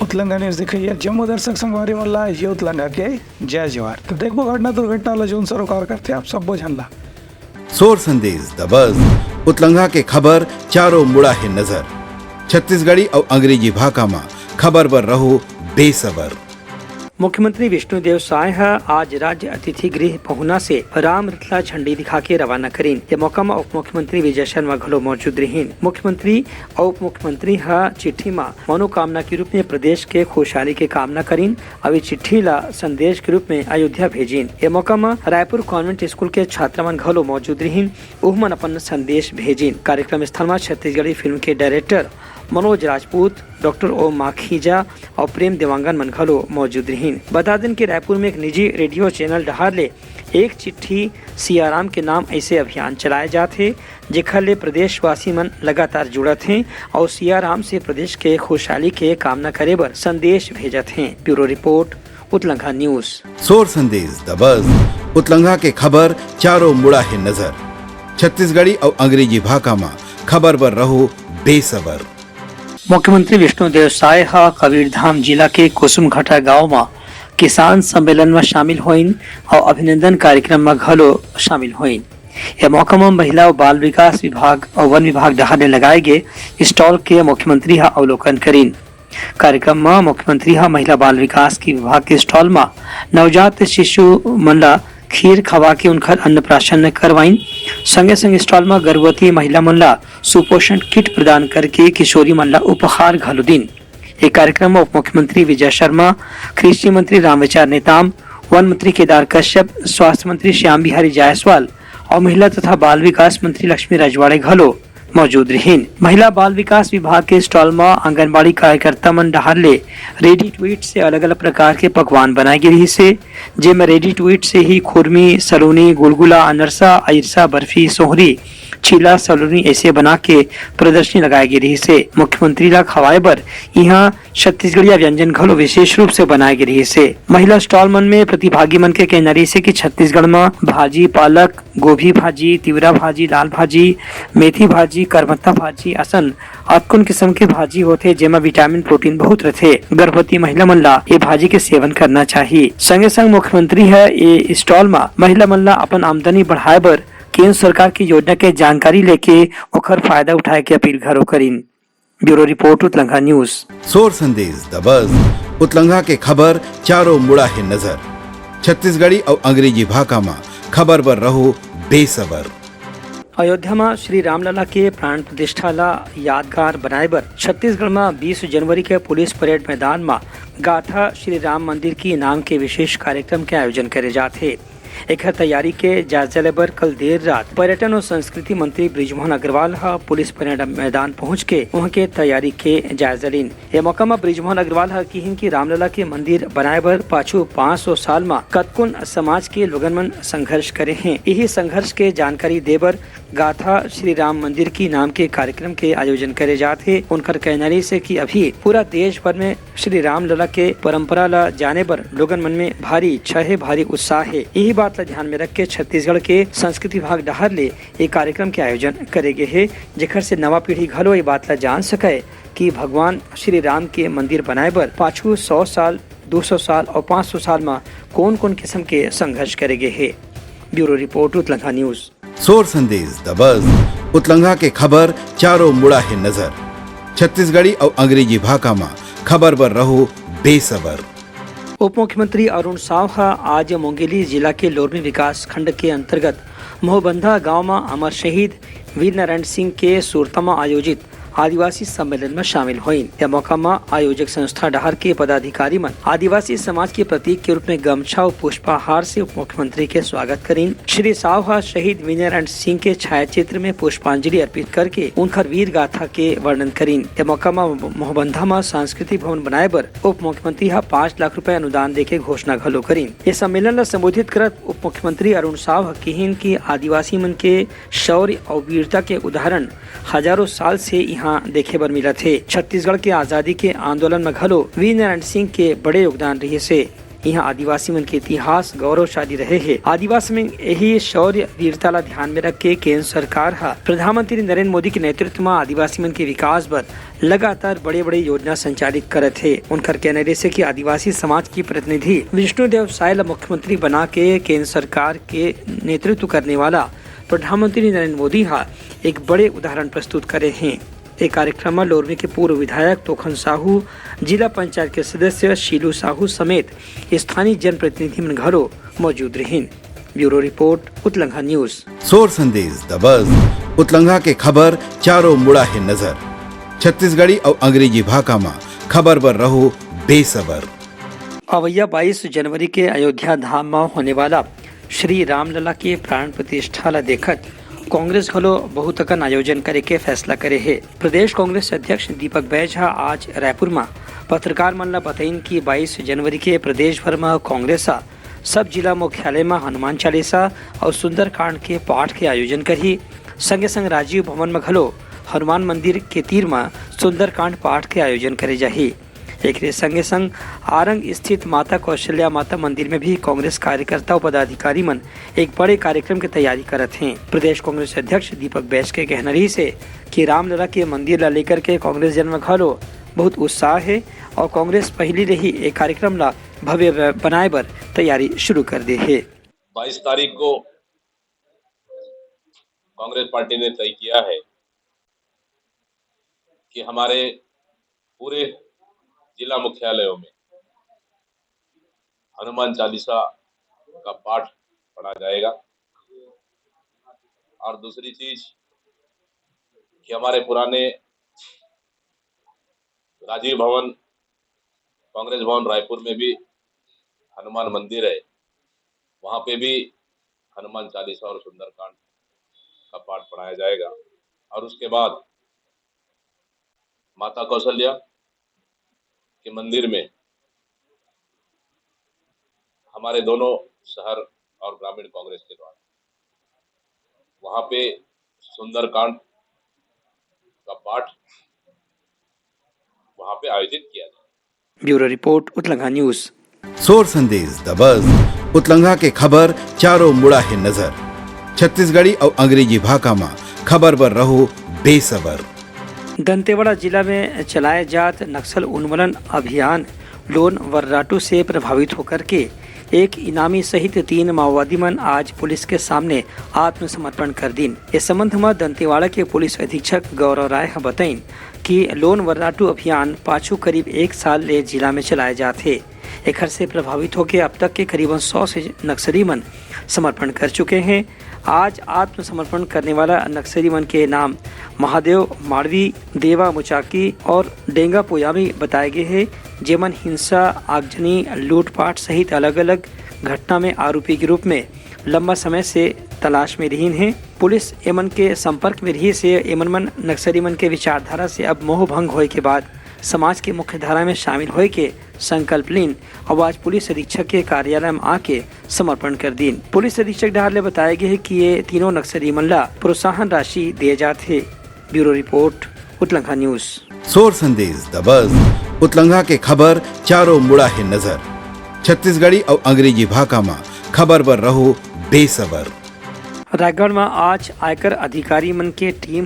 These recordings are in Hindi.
उतलंगा न्यूज देखिए जम्मू दर्शक संगवारी मल्ला ये उतलंगा के जय जवाहर। तो देखो घटना दुर्घटना ला जोन सरोकार करते आप सब बोझनला सोर संदेश द बज़ उतलंगा के खबर चारों मुड़ा है नजर। छत्तीसगढ़ी और अंग्रेजी भाषा में खबर पर रहो बेसबर। मुख्यमंत्री विष्णुदेव साय आज राज्य अतिथि गृह पहुना से राम रथला झंडी दिखा के रवाना करीन। ये मौका में उप मुख्यमंत्री विजय शर्मा घलो मौजूद रहीन। मुख्यमंत्री और उप मुख्यमंत्री चिट्ठी में मनोकामना के रूप में प्रदेश के खुशहाली के कामना करीन। अभी चिट्ठी ला संदेश के रूप में अयोध्या भेजिन। ये मौका में रायपुर कॉन्वेंट स्कूल के छात्रमन घलो मौजूद रहीन। उहमन अपन संदेश भेजिन। कार्यक्रम स्थल में छत्तीसगढ़ी फिल्म के डायरेक्टर मनोज राजपूत, डॉक्टर ओम माखीजा और प्रेम देवांगन मन घलो मौजूद रहीन। बता दें कि रायपुर में एक निजी रेडियो चैनल डहार ले एक चिट्ठी सियाराम के नाम ऐसे अभियान चलाए जाते जेखर ले प्रदेशवासी मन लगातार जुड़त हैं और सियाराम से प्रदेश के खुशहाली के कामना करे बर संदेश भेजत हैं। Bureau report Utlanga news. सोर संदेश द बज़ उतलंगा के खबर चारों मुड़ा है नजर। छत्तीसगढ़ी और अंग्रेजी भाषा में खबर पर रहो बेसबर। मुख्यमंत्री विष्णुदेव साय कबीरधाम जिला के कुसुमघाटा गांव में किसान सम्मेलन में शामिल हुईन और अभिनंदन कार्यक्रम में घलो शामिल हुईन। यह मौका में महिला और बाल विकास विभाग और वन विभाग डहार ने लगाए गए स्टॉल के मुख्यमंत्री अवलोकन करीन। कार्यक्रम में मुख्यमंत्री महिला बाल विकास की विभाग के स्टॉल में नवजात शिशु मनला खीर खवा के उनकर अन्नप्राशन करवाइन। संगे संगे स्टॉल में गर्भवती महिला मनला सुपोषण किट प्रदान करके किशोरी मनला उपहार घलो दिन। एक कार्यक्रम में उप मुख्यमंत्री विजय शर्मा, कृषि मंत्री रामविचार नेताम, वन मंत्री केदार कश्यप, स्वास्थ्य मंत्री श्याम बिहारी जायसवाल और महिला तथा बाल विकास मंत्री लक्ष्मी रजवाड़े घलो मौजूद रहीन। महिला बाल विकास विभाग के स्टॉल में आंगनबाड़ी कार्यकर्ता मन डहार ले रेडी टू ईट से अलग अलग प्रकार के पकवान बनाए गए रही से जेमे रेडी टू ईट से ही खुरमी, सलोनी, गुलगुला, अनरसा, अयरसा, बर्फी, सोहरी, चीला, सलोनी ऐसे बना के प्रदर्शनी लगाई गई रही से मुख्यमंत्री ला खवाए बर यहाँ छत्तीसगढ़िया व्यंजन घलो विशेष रूप से बनाए गए रही से। महिला स्टॉल मन में प्रतिभागी मन के कहना रही से कि छत्तीसगढ़ में भाजी, पालक, गोभी भाजी, तिवरा भाजी, लाल भाजी, मेथी भाजी, करमत्ता भाजी असन अतकुन किस्म के भाजी होते जेमा विटामिन प्रोटीन बहुत रहते। गर्भवती महिला मन ला ये भाजी के सेवन करना चाहिए। संगे संग मुख्यमंत्री ये स्टॉल में महिला मन ला अपन आमदनी बढ़ाए बर केंद्र सरकार की योजना के जानकारी लेके ओखर फायदा उठाए के अपील घरो करीन। Bureau report Utlanga news. सोर संदेश द बज़ उतलंगा के खबर चारों मुड़ा है नजर। छत्तीसगढ़ी और अंग्रेजी भाषा में खबर पर रहो बेसबर। अयोध्या में श्री रामलला के प्राण प्रतिष्ठा ला यादगार बनाए बर छत्तीसगढ़ में 20 जनवरी के पुलिस परेड मैदान में गाथा श्री राम मंदिर की नाम के विशेष कार्यक्रम के आयोजन करे जाते। एक तैयारी के जायजा लेबर कल देर रात पर्यटन और संस्कृति मंत्री बृजमोहन अग्रवाल पुलिस परेड मैदान पहुंच के वहां के तैयारी के जायजा लीन। ये मौका में बृजमोहन अग्रवाल कहिन की रामलला के मंदिर बनाए बर पाछू 500 साल में कतकुन समाज के लोगन मन संघर्ष करे हैं। यही संघर्ष के जानकारी देबर गाथा श्री राम मंदिर की नाम के कार्यक्रम के आयोजन करे जाते। उनकर कहनारी से कि अभी पूरा देश भर में श्री राम लला के परंपरा ला जाने पर लोगन मन में भारी इच्छा है, भारी उत्साह है। यही बात ला ध्यान में रख के छत्तीसगढ़ के संस्कृति विभाग डहार ले एक कार्यक्रम के आयोजन करे गए है जेकर से नवा पीढ़ी घलो ये बात ला जान सके कि भगवान श्री राम के मंदिर बनाए बर पाछू 100 साल, 200 साल और 500 साल में कौन कौन किस्म के संघर्ष करे गए है। Bureau report Utlanga news. सोर संदेश द बज़ उतलंगा के खबर चारों मुड़ा है नजर। छत्तीसगढ़ी और अंग्रेजी भाषा में खबर पर रहो बेसबर। उप मुख्यमंत्री अरुण साव आज मुंगेली जिला के लोरमी विकास खंड के अंतर्गत मोहबंधा गांव में अमर शहीद वीर नारायण सिंह के सुरता में आयोजित आदिवासी सम्मेलन में शामिल हुईन। यह मौका में आयोजक संस्था डहार के पदाधिकारी मन आदिवासी समाज के प्रतीक के रूप में गमछा और पुष्पाहार से उप मुख्यमंत्री के स्वागत करीन। श्री साव शहीद वीर नारायण सिंह के छायाचित्र में पुष्पांजलि अर्पित करके उनकर वीर गाथा के वर्णन करीन। यह मौका में मोहबंधा में सांस्कृतिक भवन बनाए बर उप मुख्यमंत्री 5 लाख रुपए अनुदान देके घोषणा घलो करीन। ये सम्मेलन ला संबोधित करत उप मुख्यमंत्री अरुण साव कहिन की आदिवासी मन के शौर्य और वीरता के उदाहरण हजारों साल से यहाँ देखे बर मिला थे। छत्तीसगढ़ के आजादी के आंदोलन में घलो वीर नारायण सिंह के बड़े योगदान रहे से यहाँ आदिवासी मन के इतिहास गौरवशाली रहे है। आदिवासी में यही शौर्य वीरता ला ध्यान में रख के केंद्र सरकार हा प्रधानमंत्री नरेंद्र मोदी के नेतृत्व में आदिवासी मन के विकास बर लगातार बड़े बड़े योजना संचालित करत है। उनकर कहना जैसे कि आदिवासी समाज की प्रतिनिधि विष्णुदेव साय ला मुख्यमंत्री बना के केंद्र सरकार के नेतृत्व करने वाला प्रधानमंत्री नरेंद्र मोदी हा एक बड़े उदाहरण प्रस्तुत करे हैं। एक कार्यक्रम में लोरमी के पूर्व विधायक तोखन साहू, जिला पंचायत के सदस्य शीलू साहू समेत स्थानीय जनप्रतिनिधि मन घरों मौजूद रहे। Bureau report, उतलंघा news. सोर संदेश द बज़ उतलंघा के खबर चारों मुड़ा है नजर। छत्तीसगढ़ी और अंग्रेजी भाषा में खबर पर रहो बेसबर। अवैया 22 जनवरी के अयोध्या धाम में होने वाला श्री रामलला के प्राण प्रतिष्ठा ला देखत कांग्रेस घलो बहुत अकन आयोजन करे के फैसला करे है। प्रदेश कांग्रेस अध्यक्ष दीपक बैज आज रायपुर में पत्रकार मन ला बताइन कि 22 जनवरी के प्रदेश भर में कांग्रेस सब जिला मुख्यालय में हनुमान चालीसा और सुंदरकांड के पाठ के आयोजन करही। संगे संग राजीव भवन में घलो हनुमान मंदिर के तीर में सुंदरकांड पाठ के आयोजन करे जाही। एक संगे संग आरंग स्थित माता कौशल्या माता मंदिर में भी कांग्रेस कार्यकर्ता और पदाधिकारी मन एक बड़े कार्यक्रम की तैयारी करत हैं। प्रदेश कांग्रेस अध्यक्ष दीपक बैज के कहना रही से कि रामलला के मंदिर ला लेकर के कांग्रेस जन में घलो बहुत उत्साह है और कांग्रेस पहले ही एक कार्यक्रम ला भव्य बनाए बर तैयारी शुरू कर दी है। 22 तारीख को कांग्रेस पार्टी ने तय किया है कि हमारे पूरे जिला मुख्यालयों में हनुमान चालीसा का पाठ पढ़ा जाएगा। और दूसरी चीज कि हमारे पुराने राजीव भवन, कांग्रेस भवन रायपुर में भी हनुमान मंदिर है, वहां पे भी हनुमान चालीसा और सुंदरकांड का पाठ पढ़ाया जाएगा। और उसके बाद माता कौशल्या के मंदिर में हमारे दोनों शहर और ग्रामीण कांग्रेस के द्वारा वहां पे सुंदरकांड का पाठ वहां पे आयोजित किया जाए। Bureau report, उतलंघा news. सोर संदेश द बज़ उतलंघा के खबर चारों मुड़ा है नजर। छत्तीसगढ़ी और अंग्रेजी भाषा में खबर पर रहो बेसबर। दंतेवाड़ा जिला में चलाए जात नक्सल उन्मूलन अभियान लोन वर्राटू से प्रभावित होकर के एक इनामी सहित 3 माओवादी मन आज पुलिस के सामने आत्मसमर्पण कर दिन। इस संबंध में दंतेवाड़ा के पुलिस अधीक्षक गौरव राय बताइन कि लोन वर्राटू अभियान पाछू करीब 1 साल ले जिला में चलाए जाते। एक से प्रभावित होकर अब तक के करीबन 100 से नक्सली मन समर्पण कर चुके हैं। आज आत्मसमर्पण करने वाला नक्सली मन के नाम महादेव माड़वी, देवा मुचाकी और डेंगा पोयामी बताए गए हैं, जेमन हिंसा, आगजनी, लूटपाट सहित अलग अलग घटना में आरोपी के रूप में लंबा समय से तलाश में रही हैं। पुलिस एमन के संपर्क में रही से एमन मन नक्सली मन के विचारधारा से अब मोह भंग होए के बाद समाज के मुख्य धारा में शामिल होए के संकल्प लीन और आज पुलिस अधीक्षक के कार्यालय में आके समर्पण कर दीन। पुलिस अधीक्षक डार ले बताया गया है कि ये तीनों नक्सली मन ला प्रोत्साहन राशि दिए जाते। Bureau report, उतलंघा news. सोर संदेश द बज़ उतलंघा के खबर चारों मुड़ा है नजर। छत्तीसगढ़ी और अंग्रेजी भाषा में खबर पर रहो बेसबर। रायगढ़ में आज आयकर अधिकारी मन के टीम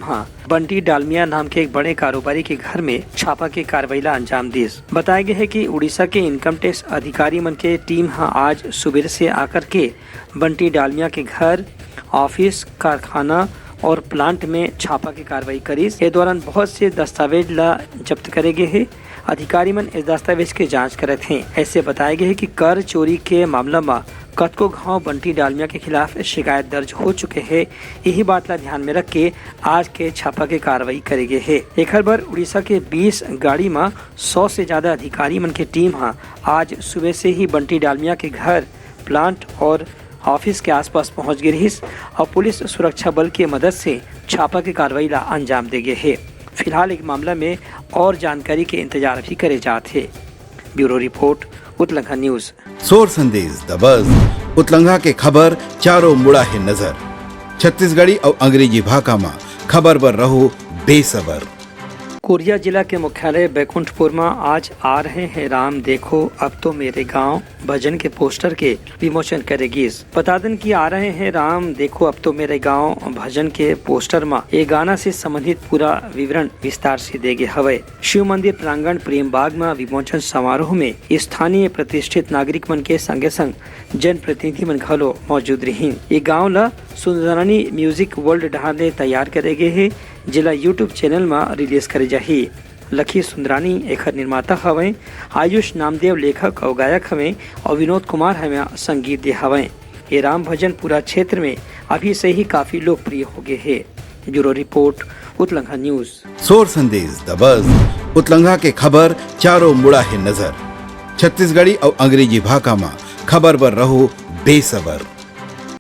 बंटी डालमिया नाम के एक बड़े कारोबारी के घर में छापा के कार्रवाई ला अंजाम दिस। बताया गया है कि उड़ीसा के इनकम टैक्स अधिकारी मन के टीम आज सुबह से आकर के बंटी डालमिया के घर, ऑफिस, कारखाना और प्लांट में छापा की कार्रवाई करी। इस दौरान बहुत से दस्तावेज ला जब्त करे गए हैं। अधिकारी मन इस दस्तावेज के जांच करते हैं। ऐसे बताया गया है कि कर चोरी के मामला में कतको गांव बंटी डालमिया के खिलाफ शिकायत दर्ज हो चुके हैं। यही बात ला ध्यान में रख के आज के छापा के कार्रवाई करे गए है। एक बार उड़ीसा के 20 गाड़ी में 100 से ज्यादा अधिकारी मन की टीम आज सुबह से ही बंटी डालमिया के घर, प्लांट और ऑफिस के आसपास पहुंच गई और पुलिस सुरक्षा बल की मदद से छापा की कार्रवाई ला अंजाम दे गए है। फिलहाल एक मामला में और जानकारी के इंतजार भी करे जाते। Bureau report, उतलंघा news. सोर संदेश द बज़ उतलंघा के खबर चारों मुड़ा है नजर। छत्तीसगढ़ी और अंग्रेजी भाषा में खबर पर रहो बेसबर। कोरिया जिला के मुख्यालय बैकुंठपुर में आज आ रहे हैं राम देखो अब तो मेरे गांव भजन के पोस्टर के विमोचन करेगी। बता दें कि आ रहे हैं राम देखो अब तो मेरे गांव भजन के पोस्टर में ये गाना से संबंधित पूरा विवरण विस्तार से देगे हवे। शिव मंदिर प्रांगण प्रेम बाग में विमोचन समारोह में स्थानीय प्रतिष्ठित नागरिक मन के संगे संग जन प्रतिनिधि मन घलो मौजूद रही। ये गाँव ला सुंदरानी म्यूजिक वर्ल्ड ढाले तैयार करेगे है, जिला यूट्यूब चैनल में रिलीज करे जाही। लखी सुंदरानी एखर निर्माता हवे, आयुष नामदेव लेखक और गायक हवे और विनोद कुमार हमें संगीत दे हवे। ये राम भजन पूरा क्षेत्र में अभी से ही काफी लोकप्रिय हो गए है। Bureau report उतलंघा news. सोर संदेश द बज़ उतलंघा के खबर चारों मुड़ा है नजर। छत्तीसगढ़ी और अंग्रेजी भाषा में खबर पर रहो बेसबर।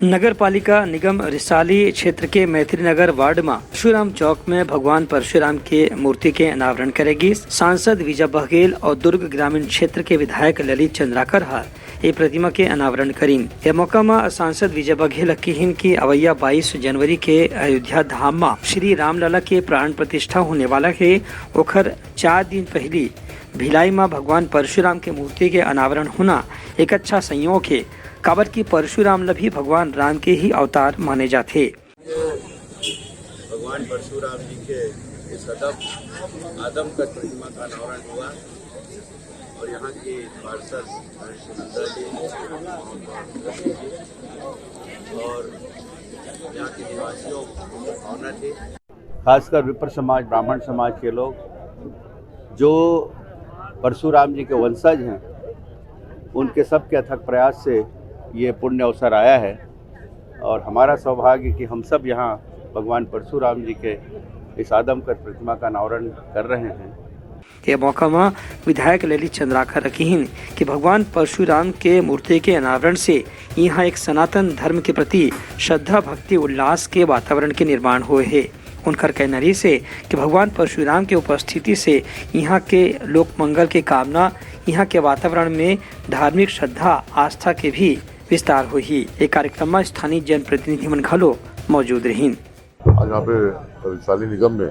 नगर पालिका निगम रिसाली क्षेत्र के मैत्री नगर वार्ड में परशुराम चौक में भगवान परशुराम के मूर्ति के अनावरण करेगी। सांसद विजय बघेल और दुर्ग ग्रामीण क्षेत्र के विधायक ललित चंद्राकर ये प्रतिमा के अनावरण करीन। यह मौका में सांसद विजय बघेल कहिन की अवैया 22 जनवरी के अयोध्या धाम में श्री रामलला के प्राण प्रतिष्ठा होने वाला है। ओखर 4 दिन पहले भिलाई में भगवान परशुराम के मूर्ति के अनावरण होना एक अच्छा संयोग है, काबर की परशुराम भी भगवान राम के ही अवतार माने जाते। भगवान परशुराम जी के इस आदमकद प्रतिमा का अनावरण हुआ और यहाँ के पार्षद सुनंदा जी और यहाँ के निवासियों की भावना थी, खासकर विप्र समाज ब्राह्मण समाज के लोग जो परशुराम जी के वंशज हैं, उनके सबके अथक प्रयास से ये पुण्य अवसर आया है और हमारा सौभाग्य कि हम सब यहाँ भगवान परशुराम जी के इस आदमकद प्रतिमा का अनावरण कर रहे हैं। यह मौका में विधायक ललित चंद्राकर रखीन कि भगवान परशुराम के मूर्ति के अनावरण से यहाँ एक सनातन धर्म के प्रति श्रद्धा भक्ति उल्लास के वातावरण के निर्माण हुए है। उनकर कहना से कि भगवान परशुराम के उपस्थिति से यहाँ के लोक मंगल के कामना, यहाँ के वातावरण में धार्मिक श्रद्धा आस्था के भी विस्तार हुई। एक कार्यक्रम में स्थानीय जनप्रतिनिधि मन घलो मौजूद रही। आज यहाँ पे रिसाली निगम में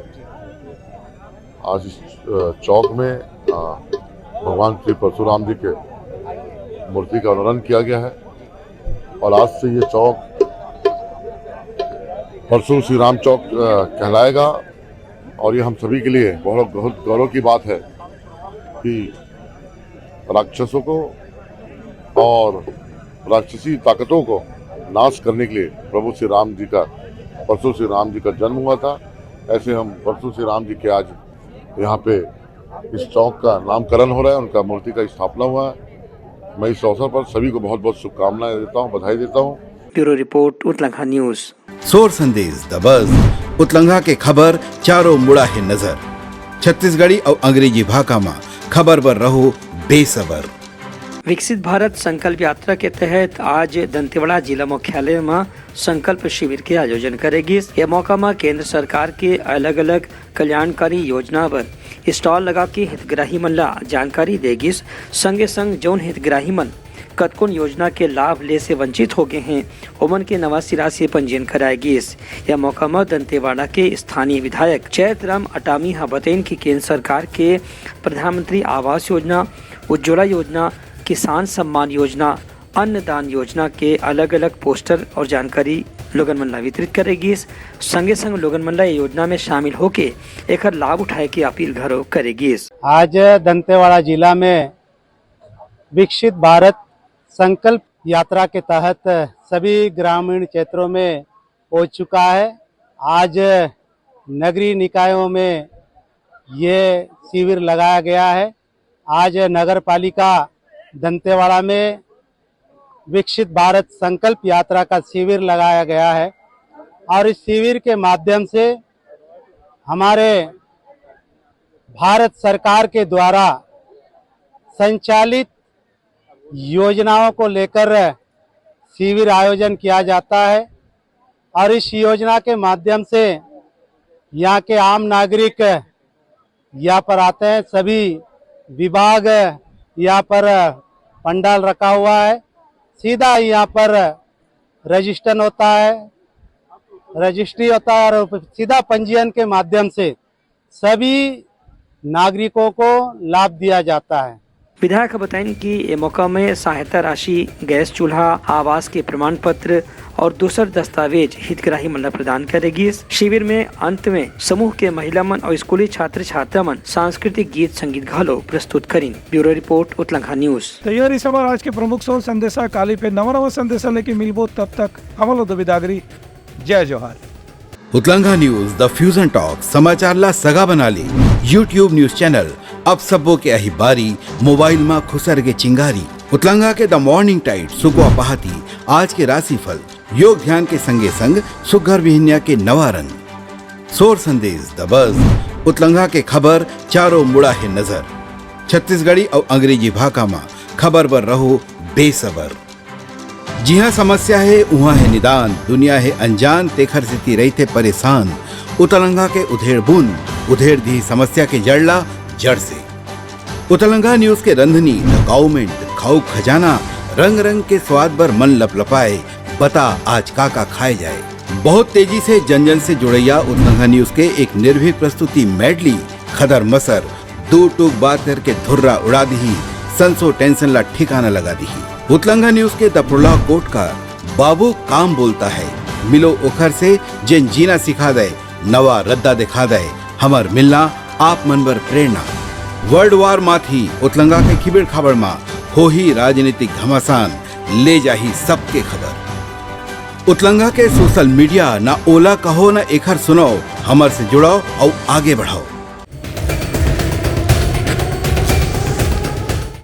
आज इस चौक में भगवान श्री परशुराम जी के मूर्ति का अनावरण किया गया है और आज से ये चौक परशु श्री राम चौक कहलाएगा और ये हम सभी के लिए बहुत गौरव की बात है कि राक्षसों को और राक्षसी ताकतों को नाश करने के लिए प्रभु श्री राम जी का परशु श्री राम जी का जन्म हुआ था। ऐसे हम परशु श्री राम जी के आज यहाँ पे इस चौक का नामकरण हो रहा है, उनका मूर्ति का स्थापना हुआ है। मैं इस अवसर पर सभी को बहुत बहुत शुभकामनाएं देता हूँ, बधाई देता हूँ। Bureau report उतलंघा news. सोर संदेश द बज़ उतलंघा के खबर चारों मुड़ा है नजर। छत्तीसगढ़ी और अंग्रेजी भाषा में खबर पर रहो बेसबर। विकसित भारत संकल्प यात्रा के तहत आज दंतेवाड़ा जिला मुख्यालय में संकल्प शिविर के आयोजन करेगी। यह मौका में केंद्र सरकार के अलग अलग कल्याणकारी योजना पर स्टॉल लगा के हितग्राही मन ला जानकारी देगी। संगे संग जौन हितग्राही मन कतकोन योजना के लाभ ले से वंचित हो गए हैं, ओमन के नवा सिरा से पंजीयन कराएगी। यह मौका में दंतेवाड़ा के स्थानीय विधायक चैतराम अटामी बतैन की केंद्र सरकार के प्रधानमंत्री आवास योजना, उज्ज्वला योजना, किसान सम्मान योजना, अन्नदान योजना के अलग अलग पोस्टर और जानकारी लोगन मन ला वितरित करेगी। संगे संग लोगन मन ला योजना में शामिल होके एक लाभ उठाए की अपील घरों करेगी। आज दंतेवाड़ा जिला में विकसित भारत संकल्प यात्रा के तहत सभी ग्रामीण क्षेत्रों में हो चुका है। आज नगरीय निकायों में ये शिविर लगाया गया है। आज नगर पालिका दंतेवाड़ा में विकसित भारत संकल्प यात्रा का शिविर लगाया गया है और इस शिविर के माध्यम से हमारे भारत सरकार के द्वारा संचालित योजनाओं को लेकर शिविर आयोजन किया जाता है और इस योजना के माध्यम से यहाँ के आम नागरिक यहाँ पर आते हैं। सभी विभाग यहाँ पर पंडाल रखा हुआ है, सीधा यहाँ पर रजिस्ट्रेशन होता है, रजिस्ट्री होता है और सीधा पंजीयन के माध्यम से सभी नागरिकों को लाभ दिया जाता है। विधायक बताएं कि ये मौका में सहायता राशि, गैस चूल्हा, आवास के प्रमाण पत्र और दूसर दस्तावेज हितग्राही मन प्रदान करेगी। शिविर में अंत में समूह के महिला मन और स्कूली छात्र छात्रा मन सांस्कृतिक गीत संगीत घलो प्रस्तुत करीन। ब्यूरो रिपोर्ट उत्तलंघा न्यूज। तैयारी सभा आज के प्रमुख सोल संदेशा काली पे नवा संदेशा लेके मिलबो, तब तक हमलो दो विदागरी। जय जोहार। उतलंघा न्यूज द फ्यूजन टॉक समाचार ला सगा बना ली। यूट्यूब न्यूज चैनल अब सबो के अही बारी मोबाइल में खुसर के चिंगारी। उतलंघा के द मॉर्निंग टाइट सुगवा पहाती आज के राशिफल योग ध्यान के संगे संग सुघर विहिन्या के नवा रंग। सोर संदेश द बज उतलंघा के खबर चारों मुड़ा है नजर। छत्तीसगढ़ी और अंग्रेजी भाषा में खबर पर रहो बेसबर। जी हाँ, समस्या है वहाँ है निदान, दुनिया है अनजान तेखर स्थिति रही थे परेशान। उतलंघा के उधेड़ बूंद उधेड़ दी समस्या के जड़ला जड़ से। उतलंघा न्यूज के रंधनी द गवर्नमेंट खाऊ खजाना रंग रंग के स्वाद पर मन लपलपाए। बता आज का खाए जाए। बहुत तेजी से जन जन से जुड़ैया उतलंघा न्यूज के एक निर्भीक प्रस्तुति मेडली खदर मसर दो टूक बात करके धुर्रा उड़ा दी, संसो टेंशन ला ठिकाना लगा दी। उतलंघा न्यूज के दपुरला कोट का बाबू काम बोलता है, मिलो ओखर से जिन जीना सिखा दे, नवा रद्दा दिखा दे, हमर मिलना आप मन बर प्रेरणा। वर्ल्ड वार माथी उतलंघा के खिबड़ खबर मा हो ही राजनीतिक घमासान ले जाही सबके खबर। उतलंघा के सोशल मीडिया ना ओला कहो ना एखर सुनाओ, हमर से जुड़ाओ और आगे बढ़ाओ।